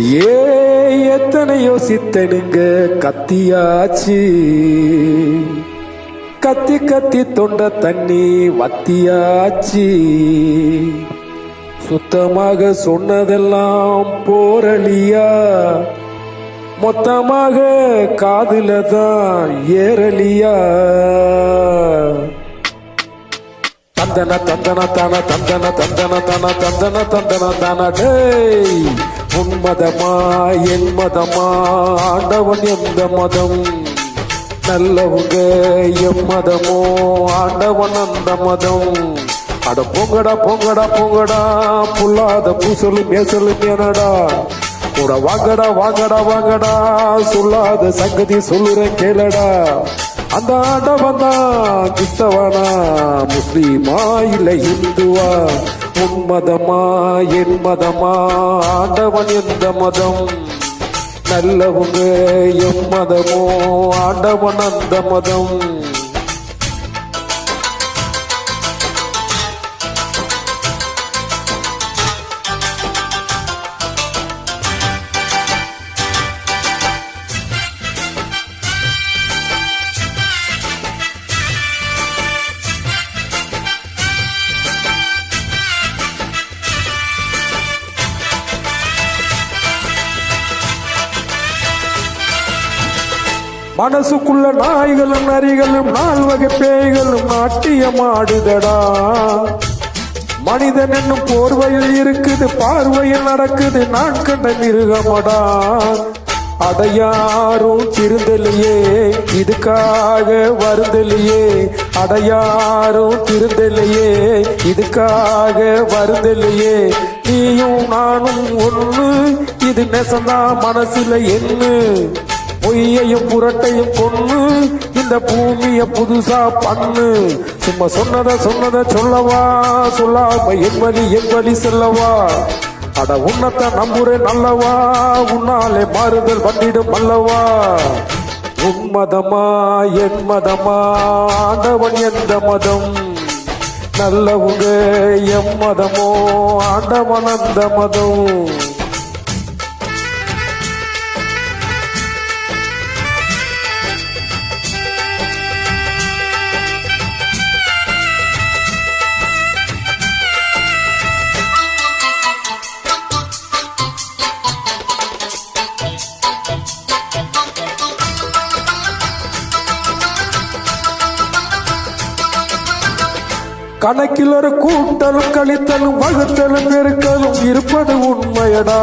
ஏ எத்தனை யோசித்தனுங்க கத்தியாச்சு, கத்தி கத்தி தொண்ட தண்ணி வத்தியாச்சு. சுத்தமாக சொன்னதெல்லாம் போரலியா, மொத்தமாக காதுல தான் ஏறலியா. தந்தன தந்தன தான தந்தன தந்தன தான தந்தன தந்தன தான. டேய் உன் மதமா என் மதமா, ஆண்டவன் எந்த மதம்? நல்லவங்க எம் மதமோ, ஆண்டவன் அந்த மதம். அட பொங்கடா பொங்கடா பொங்கடா, புல்லாத பூசலும் மேசலும் எனடா. கூட வாங்கடா வாங்கடா வாங்கடா, சொல்லாத சங்கதி சொல்லுறேன் கேளடா. அந்த ஆண்டவன் தான் கிறிஸ்தவனா, முஸ்லீமா இல்ல இந்துவா? உன் மதமா என் மதமா, ஆண்டவன் எந்த மதம்? நல்லவங்க எம் மதமோ, ஆண்டவன் அந்த மதம். மனசுக்குள்ள நாய்களும் நரிகளும் 4 வகை பேய்களும் நாட்டியமாடுதடா. மனிதன் என்னும் போர்வையில் இருக்குது, பார்வையில் நடக்குது நான் கண்ட மிருகமடா. அடையாரும் திருந்தலையே, இதுக்காக வருந்தலையே. அடையாரும் திருந்தலையே, இதுக்காக வருந்தலையே. நீயும் நானும் ஒண்ணு, இது நெசந்தா மனசுல எண்ணு. பொய்யையும் புரட்டையும் கொன்னு இந்த பூமிய புதுசா பண்ணு. சும்மா சொன்னத சொல்லவா, சொல்லாம என் வழி செல்லவா. அட உன்னத்தை நம்புறேன் நல்லவா, உன்னாலே மாறுதல் பண்ணிடும் அல்லவா. உன் மதமா என் மதமா, ஆண்டவன் எந்த மதம்? நல்லவங்க எம் மதமோ, ஆண்டவன் அந்த மதம். கணக்கில் ஒரு கூட்டலும் கழித்தலும் வகுத்தலும் பெருக்கலும் இருப்பது உண்மையடா.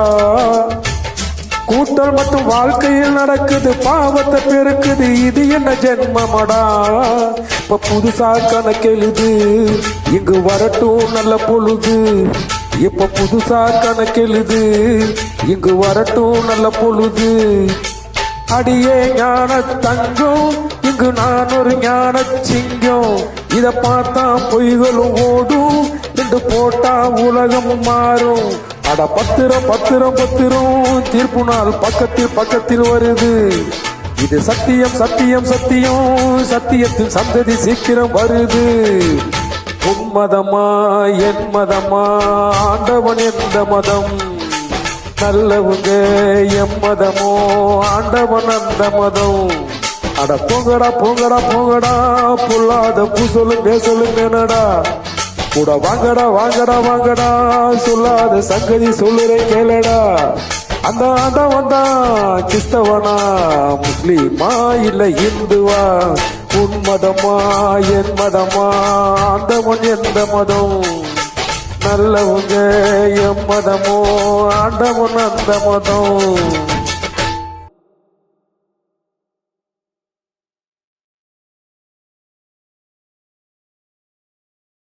கூட்டல் மட்டும் வாழ்க்கையில் நடக்குது, பாவத்தை பெருக்குது, இது என்ன ஜென்மமடா. இப்ப புதுசா கணக்கெழுது, இங்கு வரட்டும் நல்ல பொழுது. இப்ப புதுசா கணக்கெழுது, இங்கு வரட்டும் நல்ல பொழுது. அடியே ஞான தங்கம், இங்கு நான் ஒரு ஞான சிங்கம். இத பார்த்தா பொய்களும் ஓடும், ரெண்டு போட்டா உலகமும் மாறும். அட பத்திரம் பத்திரம் பத்திரம், தீர்ப்பு நாள் பக்கத்தில் வருது. இது சத்தியம் சத்தியம் சத்தியம், சத்தியத்தின் சந்ததி சீக்கிரம் வருது. உன் மதமா என் மதமா, ஆண்டவன் எந்த மதம்? நல்லவங்க எம் மதமோ, ஆண்டவன் அந்த மதம். அட போங்கடா போங்கடா போங்கடா, பொல்லாத பூசலும் பேசலும் என்னடா. கூட வாங்கடா வாங்கடா வாங்கடா, சொல்லாத சங்கதி சொல்லுறேன் கேளடா. அந்த ஆண்டவன் தான் கிறிஸ்தவனா, முஸ்லீமா இல்ல இந்துவா? உன் மதமா என் மதமா, ஆண்டவன் எந்த மதம்? நல்லவங்க எம் மதமோ, ஆண்டவன் அந்த மதம்.